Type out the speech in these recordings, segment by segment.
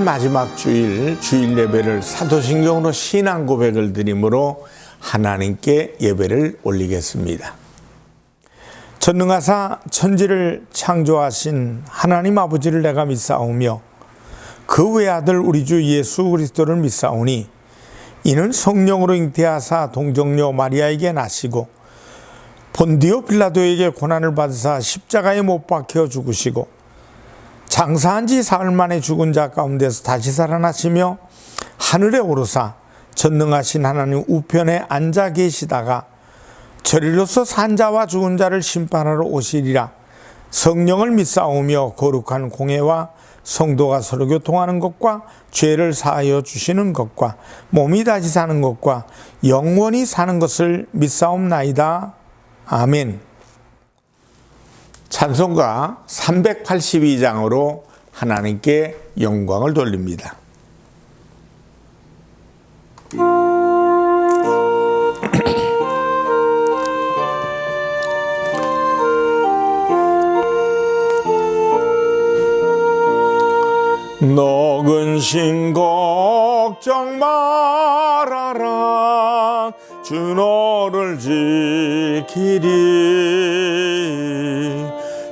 마지막 주일 예배를 사도신경으로 신앙 고백을 드림으로 하나님께 예배를 올리겠습니다. 전능하사 천지를 창조하신 하나님 아버지를 내가 믿사오며 그 외아들 우리 주 예수 그리스도를 믿사오니 이는 성령으로 잉태하사 동정녀 마리아에게 나시고 본디오 빌라도에게 고난을 받으사 십자가에 못 박혀 죽으시고 장사한 지 사흘 만에 죽은 자 가운데서 다시 살아나시며 하늘에 오르사 전능하신 하나님 우편에 앉아 계시다가 저리로서 산 자와 죽은 자를 심판하러 오시리라. 성령을 믿사오며 거룩한 공회와 성도가 서로 교통하는 것과 죄를 사하여 주시는 것과 몸이 다시 사는 것과 영원히 사는 것을 믿사옵나이다. 아멘. 찬송가 382장으로 하나님께 영광을 돌립니다. 너 근심 걱정 말아라. 주 너를 지키리.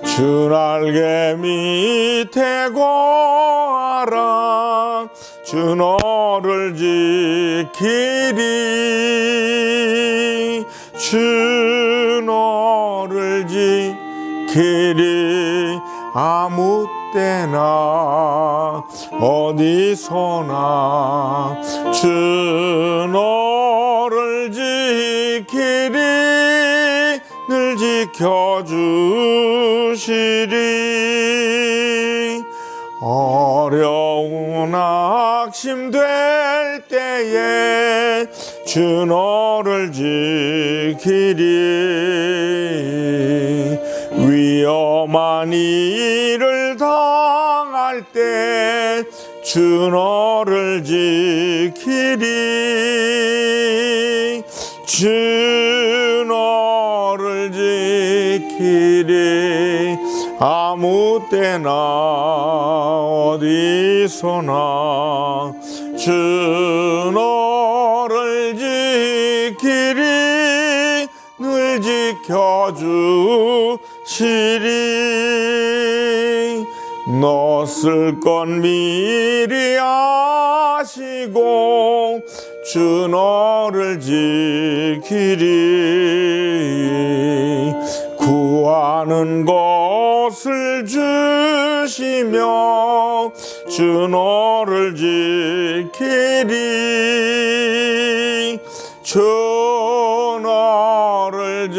주 날개 밑에 거하라. 주 너를 지키리. 주 너를 지키리. 아무 때나 어디서나 주 너를 지키리. 늘 지켜주시리. 어려운 악심될 때에 주 너를 지키리. 위험한 일을 당할 때 주 너를 지키리. 주 너를 지키리. 아무 때나 어디서나 주 너를 지키리. 늘 지켜주시리. 너 쓸 건 미리 아시고 주 너를 지키리. 구하는 것을 주시며 주 너를 지키리. 주 너를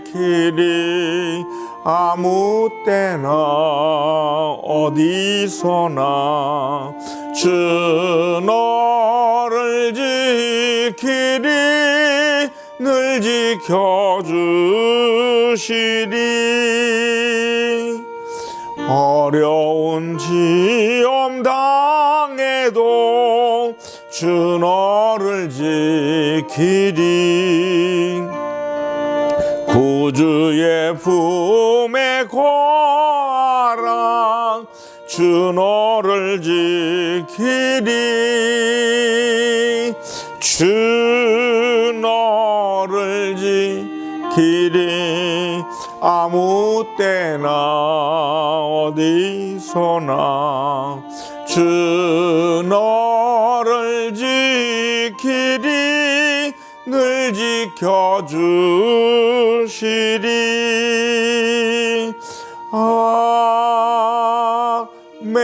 지키리. 아무 때나 어디서나 주 너를 지키리. 늘 지켜주시리. 어려운 시험 당해도 주 너를 지키리. 구주의 품에 거하라. 주 너를 지키리. 주 너를 지키리. 아무 때나 어디서나 주 너를 지키리. 늘 지켜주시리. 아멘.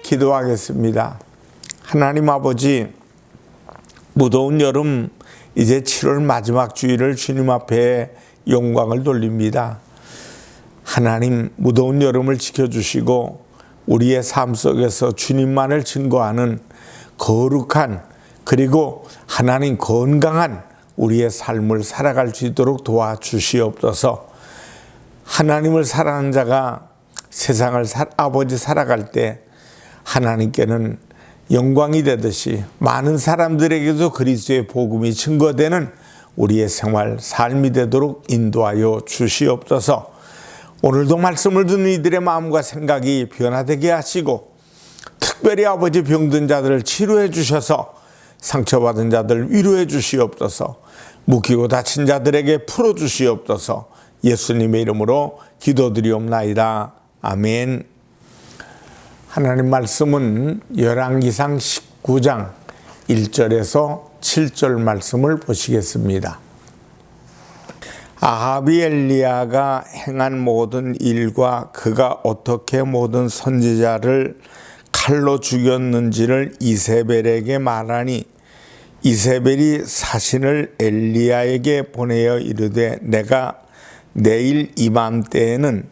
기도하겠습니다. 하나님 아버지, 무더운 여름 이제 7월 마지막 주일을 주님 앞에 영광을 돌립니다. 하나님, 무더운 여름을 지켜주시고 우리의 삶 속에서 주님만을 증거하는 거룩한, 그리고 하나님 건강한 우리의 삶을 살아갈 수 있도록 도와주시옵소서. 하나님을 사랑하는 자가 세상을 아버지 살아갈 때 하나님께는 영광이 되듯이 많은 사람들에게도 그리스도의 복음이 증거되는 우리의 생활, 삶이 되도록 인도하여 주시옵소서. 오늘도 말씀을 듣는 이들의 마음과 생각이 변화되게 하시고 특별히 아버지 병든 자들을 치료해 주셔서 상처받은 자들 위로해 주시옵소서. 묶이고 다친 자들에게 풀어 주시옵소서. 예수님의 이름으로 기도드리옵나이다. 아멘. 하나님 말씀은 열왕기상 19장 1절에서 7절 말씀을 보시겠습니다. 아합이 엘리야가 행한 모든 일과 그가 어떻게 모든 선지자를 칼로 죽였는지를 이세벨에게 말하니 이세벨이 사신을 엘리야에게 보내어 이르되 내가 내일 이맘때에는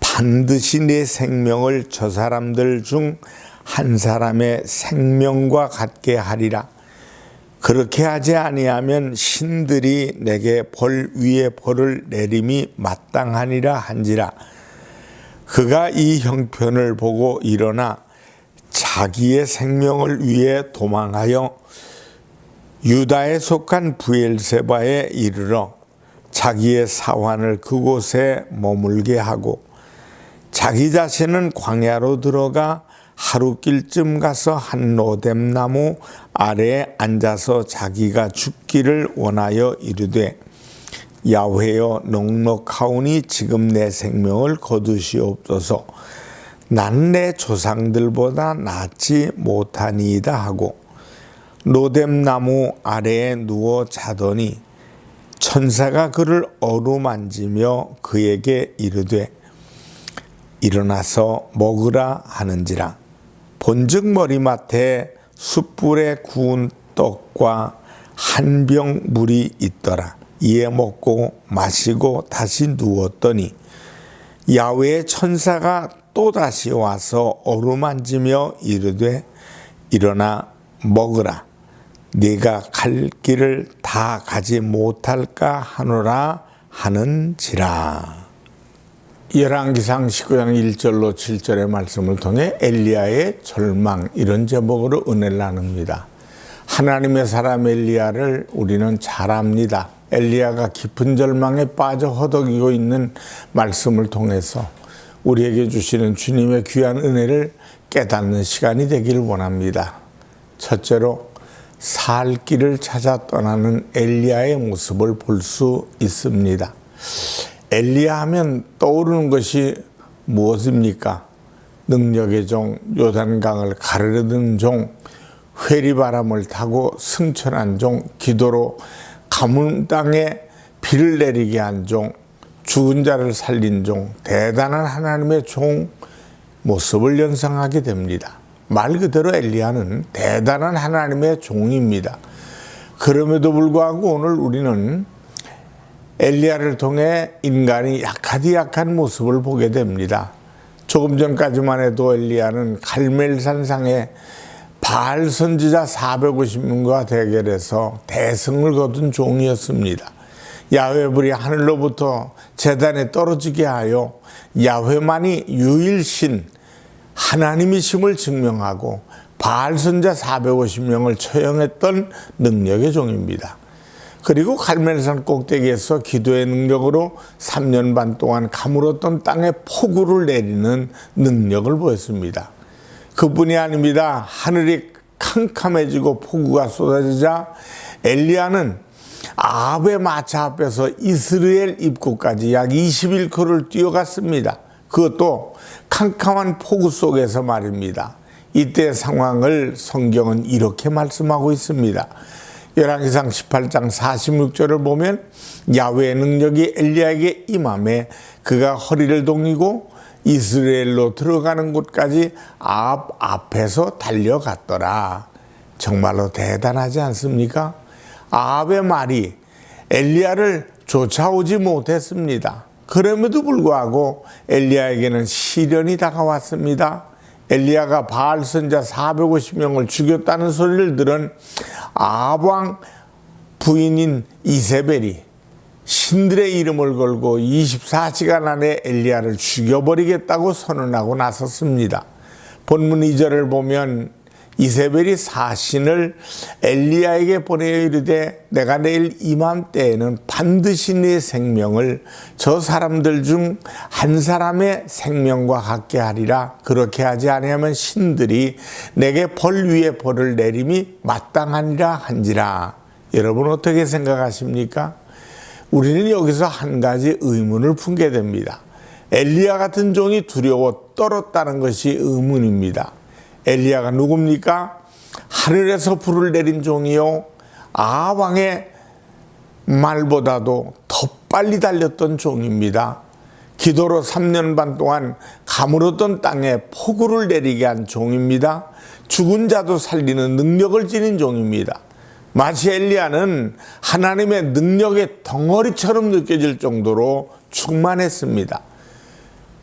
반드시 내 생명을 저 사람들 중 한 사람의 생명과 같게 하리라. 그렇게 하지 아니하면 신들이 내게 벌 위에 벌을 내림이 마땅하니라 한지라. 그가 이 형편을 보고 일어나 자기의 생명을 위해 도망하여 유다에 속한 브엘세바에 이르러 자기의 사환을 그곳에 머물게 하고 자기 자신은 광야로 들어가 하루길쯤 가서 한 로뎀나무 아래에 앉아서 자기가 죽기를 원하여 이르되 야훼여 넉넉하오니 지금 내 생명을 거두시옵소서. 나는 내 조상들보다 낫지 못하니이다 하고 로뎀나무 아래에 누워 자더니 천사가 그를 어루만지며 그에게 이르되 일어나서 먹으라 하는지라. 본즉 머리맡에 숯불에 구운 떡과 한 병 물이 있더라. 이에 먹고 마시고 다시 누웠더니 야훼의 천사가 또다시 와서 어루만지며 이르되 일어나 먹으라. 네가 갈 길을 다 가지 못할까 하노라 하는지라. 열왕기상 19장 1절로 7절의 말씀을 통해 엘리야의 절망, 이런 제목으로 은혜를 나눕니다. 하나님의 사람 엘리야를 우리는 잘 압니다. 엘리야가 깊은 절망에 빠져 허덕이고 있는 말씀을 통해서 우리에게 주시는 주님의 귀한 은혜를 깨닫는 시간이 되기를 원합니다. 첫째로 살 길을 찾아 떠나는 엘리야의 모습을 볼 수 있습니다. 엘리야 하면 떠오르는 것이 무엇입니까? 능력의 종, 요단강을 가르는 종, 회리바람을 타고 승천한 종, 기도로 가문 땅에 비를 내리게 한 종, 죽은 자를 살린 종, 대단한 하나님의 종 모습을 연상하게 됩니다. 말 그대로 엘리야는 대단한 하나님의 종입니다. 그럼에도 불구하고 오늘 우리는 엘리야를 통해 인간이 약하디 약한 모습을 보게 됩니다. 조금 전까지만 해도 엘리야는 갈멜산상에 바알 선지자 450명과 대결해서 대승을 거둔 종이었습니다. 야훼 불이 하늘로부터 제단에 떨어지게 하여 야훼만이 유일신 하나님이심을 증명하고 바알 선지자 450명을 처형했던 능력의 종입니다. 그리고 갈멜산 꼭대기에서 기도의 능력으로 3년 반 동안 가물었던 땅에 폭우를 내리는 능력을 보였습니다. 그뿐이 아닙니다. 하늘이 캄캄해지고 폭우가 쏟아지자 엘리야는 아합의 마차 앞에서 이스라엘 입구까지 약 21km를 뛰어갔습니다. 그것도 캄캄한 폭우 속에서 말입니다. 이때 상황을 성경은 이렇게 말씀하고 있습니다. 열왕기상 18장 46절을 보면 야훼의 능력이 엘리야에게 임함에 그가 허리를 동이고 이스라엘로 들어가는 곳까지 아합 앞에서 달려갔더라. 정말로 대단하지 않습니까? 아합의 말이 엘리야를 쫓아오지 못했습니다. 그럼에도 불구하고 엘리야에게는 시련이 다가왔습니다. 엘리야가 바알 선지자 450명을 죽였다는 소리를 들은 아합 왕 부인인 이세벨이 신들의 이름을 걸고 24시간 안에 엘리야를 죽여버리겠다고 선언하고 나섰습니다. 본문 2절을 보면 이세벨이 사신을 엘리야에게 보내어 이르되 내가 내일 이맘때에는 반드시 네 생명을 저 사람들 중 한 사람의 생명과 같게 하리라. 그렇게 하지 아니하면 신들이 내게 벌 위에 벌을 내림이 마땅하니라 한지라. 여러분 어떻게 생각하십니까? 우리는 여기서 한 가지 의문을 품게 됩니다. 엘리야 같은 종이 두려워 떨었다는 것이 의문입니다. 엘리야가 누굽니까? 하늘에서 불을 내린 종이요, 아합 왕의 말보다도 더 빨리 달렸던 종입니다. 기도로 3년 반 동안 가물었던 땅에 폭우를 내리게 한 종입니다. 죽은 자도 살리는 능력을 지닌 종입니다. 마치 엘리야는 하나님의 능력의 덩어리처럼 느껴질 정도로 충만했습니다.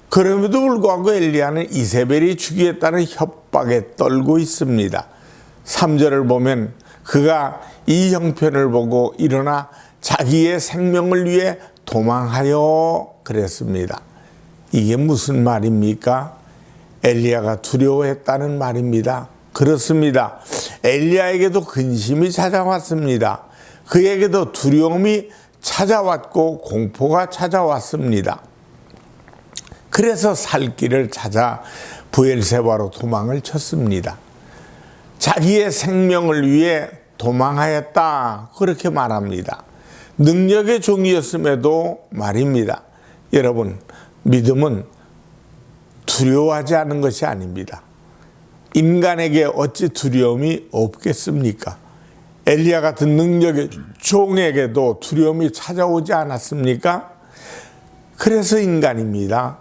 그럼에도 불구하고 엘리야는 이세벨이 죽이겠다는 협박에 떨고 있습니다. 3절을 보면 그가 이 형편을 보고 일어나 자기의 생명을 위해 도망하여 그랬습니다. 이게 무슨 말입니까? 엘리야가 두려워했다는 말입니다. 그렇습니다. 엘리야에게도 근심이 찾아왔습니다. 그에게도 두려움이 찾아왔고 공포가 찾아왔습니다. 그래서 살 길을 찾아 브엘세바로 도망을 쳤습니다. 자기의 생명을 위해 도망하였다, 그렇게 말합니다. 능력의 종이었음에도 말입니다. 여러분, 믿음은 두려워하지 않는 것이 아닙니다. 인간에게 어찌 두려움이 없겠습니까? 엘리야 같은 능력의 종에게도 두려움이 찾아오지 않았습니까? 그래서 인간입니다.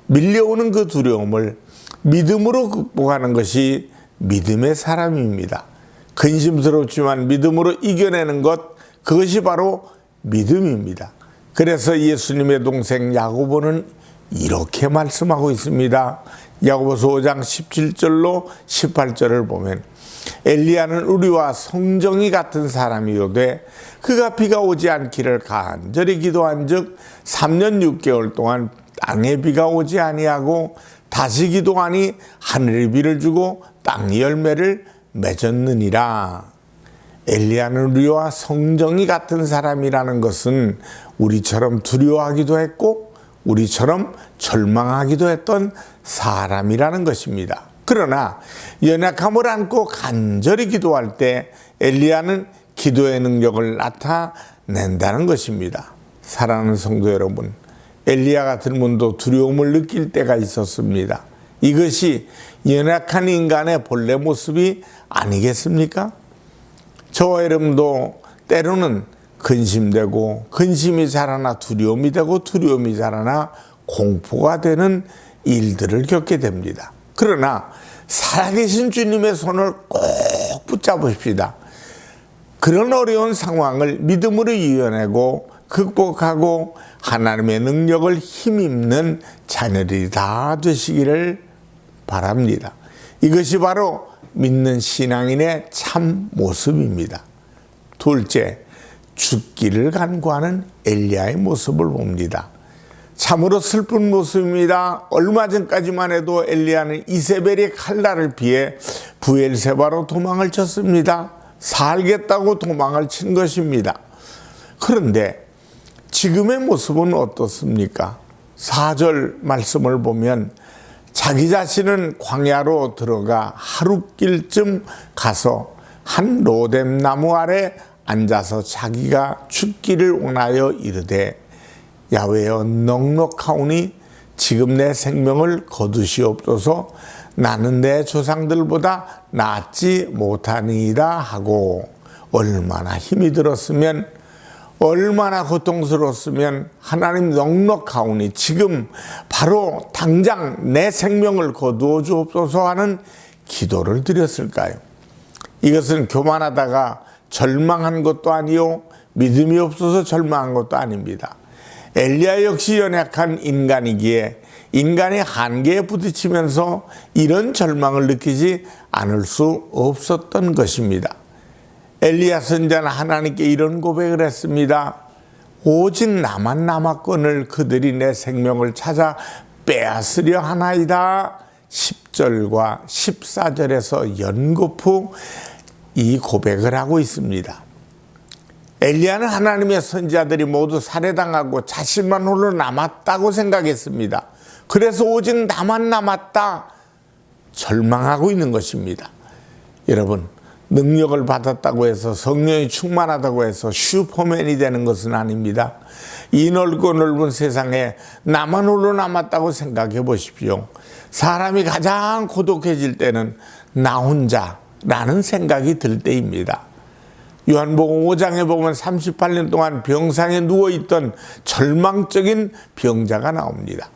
밀려오는 그 두려움을 믿음으로 극복하는 것이 믿음의 사람입니다. 근심스럽지만 믿음으로 이겨내는 것, 그것이 바로 믿음입니다. 그래서 예수님의 동생 야고보는 이렇게 말씀하고 있습니다. 야고보서 5장 17절로 18절을 보면 엘리야는 우리와 성정이 같은 사람이오되 그가 비가 오지 않기를 간절히 기도한 즉 3년 6개월 동안 땅에 비가 오지 아니하고 다시 기도하니 하늘이 비를 주고 땅이 열매를 맺었느니라. 엘리야는 우리와 성정이 같은 사람이라는 것은 우리처럼 두려워하기도 했고 우리처럼 절망하기도 했던 사람이라는 것입니다. 그러나 연약함을 안고 간절히 기도할 때 엘리야는 기도의 능력을 나타낸다는 것입니다. 사랑하는 성도 여러분, 엘리야 같은 분도 두려움을 느낄 때가 있었습니다. 이것이 연약한 인간의 본래 모습이 아니겠습니까? 저와 여러분도 때로는 근심되고 근심이 자라나 두려움이 되고 두려움이 자라나 공포가 되는 일들을 겪게 됩니다. 그러나 살아계신 주님의 손을 꼭 붙잡으십시다. 그런 어려운 상황을 믿음으로 이겨내고 극복하고 하나님의 능력을 힘입는 자녀들이 다 되시기를 바랍니다. 이것이 바로 믿는 신앙인의 참 모습입니다. 둘째, 죽기를 간구하는 엘리야의 모습을 봅니다. 참으로 슬픈 모습입니다. 얼마 전까지만 해도 엘리야는 이세벨의 칼날을 피해 브엘세바로 도망을 쳤습니다. 살겠다고 도망을 친 것입니다. 그런데 지금의 모습은 어떻습니까? 4절 말씀을 보면 자기 자신은 광야로 들어가 하룻길쯤 가서 한 로뎀 나무 아래 앉아서 자기가 죽기를 원하여 이르되 야훼여 넉넉하오니 지금 내 생명을 거두시옵소서. 나는 내 조상들보다 낫지 못하니이다 하고, 얼마나 힘이 들었으면, 얼마나 고통스러웠으면 하나님 넉넉하오니 지금 바로 당장 내 생명을 거두어 주옵소서 하는 기도를 드렸을까요? 이것은 교만하다가 절망한 것도 아니요 믿음이 없어서 절망한 것도 아닙니다. 엘리야 역시 연약한 인간이기에 인간의 한계에 부딪히면서 이런 절망을 느끼지 않을 수 없었던 것입니다. 엘리야 선지자는 하나님께 이런 고백을 했습니다. 오직 나만 남았거늘 그들이 내 생명을 찾아 빼앗으려 하나이다. 10절과 14절에서 연거푸 이 고백을 하고 있습니다. 엘리야는 하나님의 선지자들이 모두 살해당하고 자신만 홀로 남았다고 생각했습니다. 그래서 오직 나만 남았다 절망하고 있는 것입니다. 여러분, 능력을 받았다고 해서 성령이 충만하다고 해서 슈퍼맨이 되는 것은 아닙니다. 이 넓고 넓은 세상에 나만 홀로 남았다고 생각해 보십시오. 사람이 가장 고독해질 때는 나 혼자라는 생각이 들 때입니다. 요한복음 5장에 보면 38년 동안 병상에 누워있던 절망적인 병자가 나옵니다.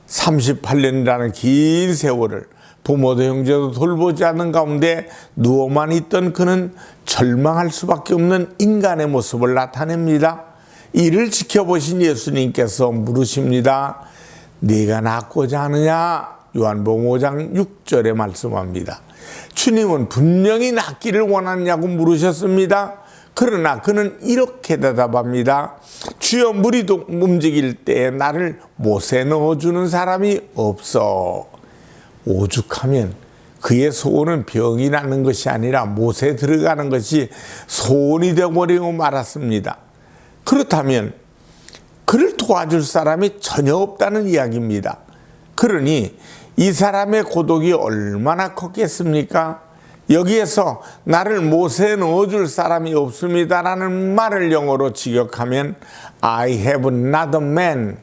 38년이라는 긴 세월을 부모도 형제도 돌보지 않는 가운데 누워만 있던 그는 절망할 수밖에 없는 인간의 모습을 나타냅니다. 이를 지켜보신 예수님께서 물으십니다. 네가 낫고자 하느냐? 요한복음 5장 6절에 말씀합니다. 주님은 분명히 낫기를 원하느냐고 물으셨습니다. 그러나 그는 이렇게 대답합니다. 주여, 물이 움직일 때에 나를 못에 넣어주는 사람이 없어. 오죽하면 그의 소원은 병이 낫는 것이 아니라 못에 들어가는 것이 소원이 되어버리고 말았습니다. 그렇다면 그를 도와줄 사람이 전혀 없다는 이야기입니다. 그러니 이 사람의 고독이 얼마나 컸겠습니까? 여기에서 나를 못에 넣어줄 사람이 없습니다라는 말을 영어로 직역하면 I have not a man,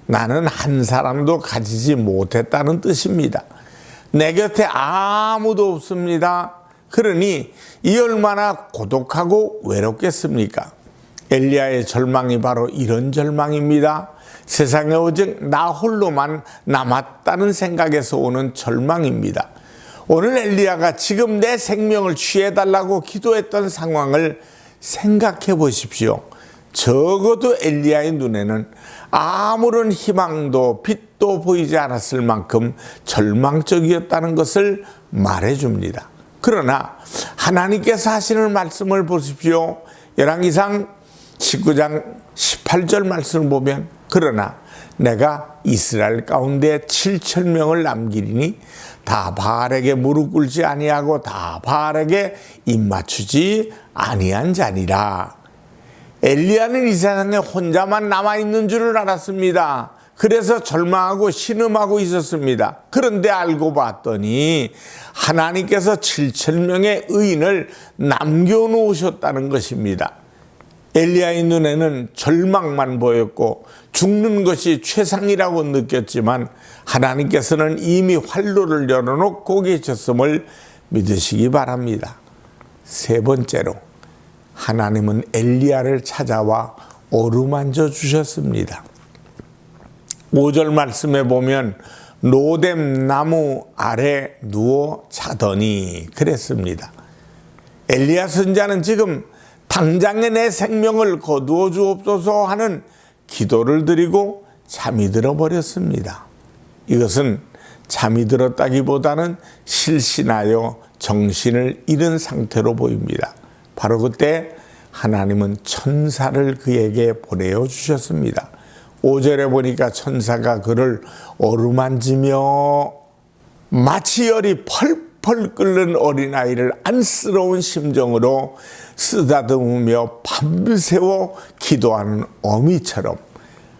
나는 한 사람도 가지지 못했다는 뜻입니다. 내 곁에 아무도 없습니다. 그러니 이 얼마나 고독하고 외롭겠습니까? 엘리야의 절망이 바로 이런 절망입니다. 세상에 오직 나 홀로만 남았다는 생각에서 오는 절망입니다. 오늘 엘리야가 지금 내 생명을 취해달라고 기도했던 상황을 생각해 보십시오. 적어도 엘리야의 눈에는 아무런 희망도 빛도 보이지 않았을 만큼 절망적이었다는 것을 말해줍니다. 그러나 하나님께서 하시는 말씀을 보십시오. 열왕기상 19장 18절 말씀을 보면 그러나 내가 이스라엘 가운데 7,000명을 남기리니 다 바알에게 무릎 꿇지 아니하고 다 바알에게 입맞추지 아니한 자니라. 엘리야는 이 세상에 혼자만 남아있는 줄을 알았습니다. 그래서 절망하고 신음하고 있었습니다. 그런데 알고 봤더니 하나님께서 7,000명의 의인을 남겨놓으셨다는 것입니다. 엘리야의 눈에는 절망만 보였고 죽는 것이 최상이라고 느꼈지만 하나님께서는 이미 활로를 열어놓고 계셨음을 믿으시기 바랍니다. 세 번째로 하나님은 엘리야를 찾아와 어루만져 주셨습니다. 5절 말씀에 보면 로뎀 나무 아래 누워 자더니 그랬습니다. 엘리야 선지자는 지금 당장에 내 생명을 거두어 주옵소서 하는 기도를 드리고 잠이 들어버렸습니다. 이것은 잠이 들었다기보다는 실신하여 정신을 잃은 상태로 보입니다. 바로 그때 하나님은 천사를 그에게 보내어 주셨습니다. 5절에 보니까 천사가 그를 어루만지며 마치 열이 펄펄 끓는 어린아이를 안쓰러운 심정으로 쓰다듬으며 밤새워 기도하는 어미처럼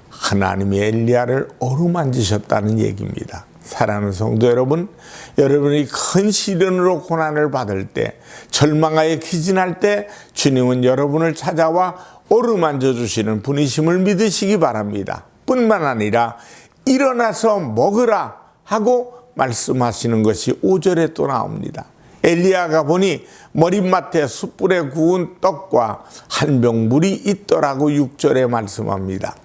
하나님이 엘리야를 어루만지셨다는 얘기입니다. 사랑하는 성도 여러분, 여러분이 큰 시련으로 고난을 받을 때, 절망하여 기진할 때 주님은 여러분을 찾아와 어루만져 주시는 분이심을 믿으시기 바랍니다. 뿐만 아니라 일어나서 먹으라 하고 말씀하시는 것이 5절에 또 나옵니다. 엘리야가 보니 머릿맡에 숯불에 구운 떡과 한 병 물이 있더라고 6절에 말씀합니다.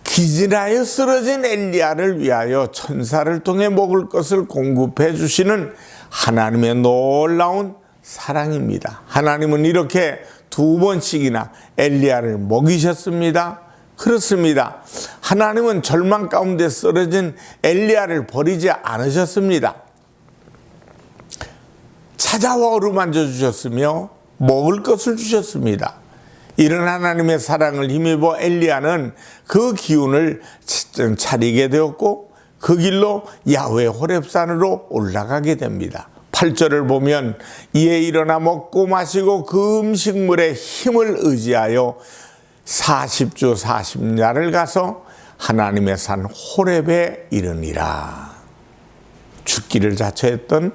기진하여 쓰러진 엘리야를 위하여 천사를 통해 먹을 것을 공급해 주시는 하나님의 놀라운 사랑입니다. 하나님은 이렇게 2번씩이나 엘리야를 먹이셨습니다. 그렇습니다. 하나님은 절망 가운데 쓰러진 엘리야를 버리지 않으셨습니다. 찾아와 어루만져 주셨으며 먹을 것을 주셨습니다. 이런 하나님의 사랑을 힘입어 엘리야는 그 기운을 차리게 되었고 그 길로 야훼 호렙산으로 올라가게 됩니다. 8절을 보면 이에 일어나 먹고 마시고 그 음식물의 힘을 의지하여 40주 40야를 가서 하나님의 산 호렙에 이르니라. 죽기를 자처했던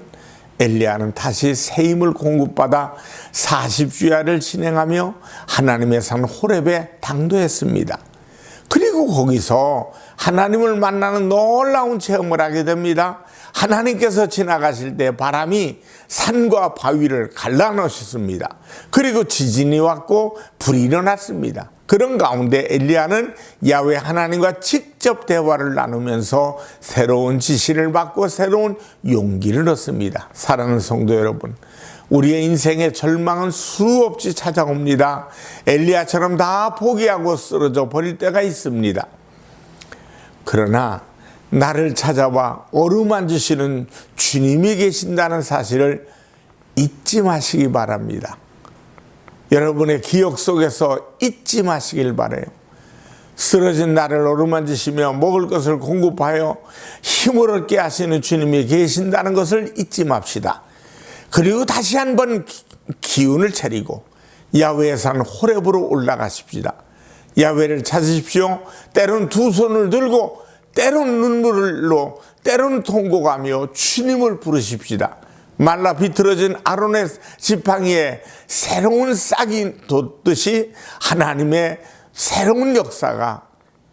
엘리야는 다시 새 힘을 공급받아 40주야를 진행하며 하나님의 산 호렙에 당도했습니다. 그리고 거기서 하나님을 만나는 놀라운 체험을 하게 됩니다. 하나님께서 지나가실 때 바람이 산과 바위를 갈라놓으셨습니다. 그리고 지진이 왔고 불이 일어났습니다. 그런 가운데 엘리야는 야훼 하나님과 직접 대화를 나누면서 새로운 지시를 받고 새로운 용기를 얻습니다. 사랑하는 성도 여러분, 우리의 인생의 절망은 수없이 찾아옵니다. 엘리야처럼 다 포기하고 쓰러져 버릴 때가 있습니다. 그러나 나를 찾아와 어루만지시는 주님이 계신다는 사실을 잊지 마시기 바랍니다. 여러분의 기억 속에서 잊지 마시길 바라요. 쓰러진 나를 어루만지시며 먹을 것을 공급하여 힘을 얻게 하시는 주님이 계신다는 것을 잊지 맙시다. 그리고 다시 한번 기운을 차리고 야훼의 산 호렙으로 올라가십시다. 야훼를 찾으십시오. 때론 두 손을 들고 때론 눈물로 때론 통곡하며 주님을 부르십시다. 말라 비틀어진 아론의 지팡이에 새로운 싹이 돋듯이 하나님의 새로운 역사가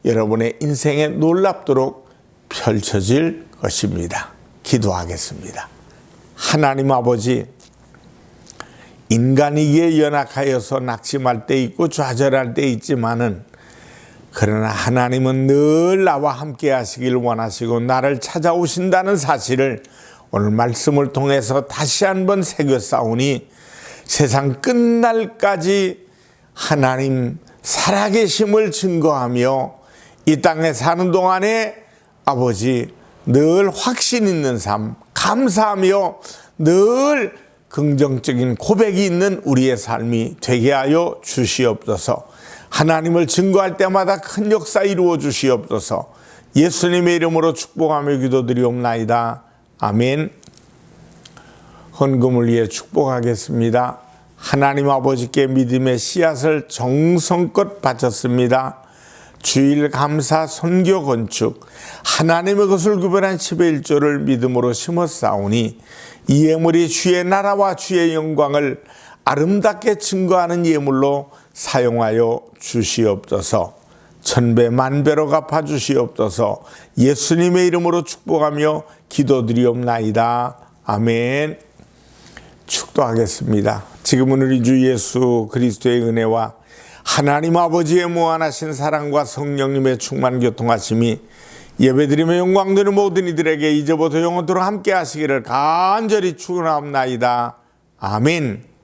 여러분의 인생에 놀랍도록 펼쳐질 것입니다. 기도하겠습니다. 하나님 아버지, 인간이기에 연약하여서 낙심할 때 있고 좌절할 때 있지만은, 그러나 하나님은 늘 나와 함께 하시길 원하시고 나를 찾아오신다는 사실을 오늘 말씀을 통해서 다시 한번 새겼사오니 세상 끝날까지 하나님 살아계심을 증거하며 이 땅에 사는 동안에 아버지 늘 확신 있는 삶, 감사하며 늘 긍정적인 고백이 있는 우리의 삶이 되게 하여 주시옵소서. 하나님을 증거할 때마다 큰 역사 이루어 주시옵소서. 예수님의 이름으로 축복하며 기도드리옵나이다. 아멘. 헌금을 위해 축복하겠습니다. 하나님 아버지께 믿음의 씨앗을 정성껏 바쳤습니다. 주일 감사 선교 건축 하나님의 것을 구별한 10의 1조를 믿음으로 심었사오니 이 예물이 주의 나라와 주의 영광을 아름답게 증거하는 예물로 사용하여 주시옵소서. 천배 만배로 갚아 주시옵소서. 예수님의 이름으로 축복하며 기도드리옵나이다. 아멘. 축도하겠습니다. 지금은 우리 주 예수 그리스도의 은혜와 하나님 아버지의 무한하신 사랑과 성령님의 충만 교통하심이 예배드리며 영광되는 모든 이들에게 이제부터 영원토록 함께 하시기를 간절히 축원하옵나이다. 아멘.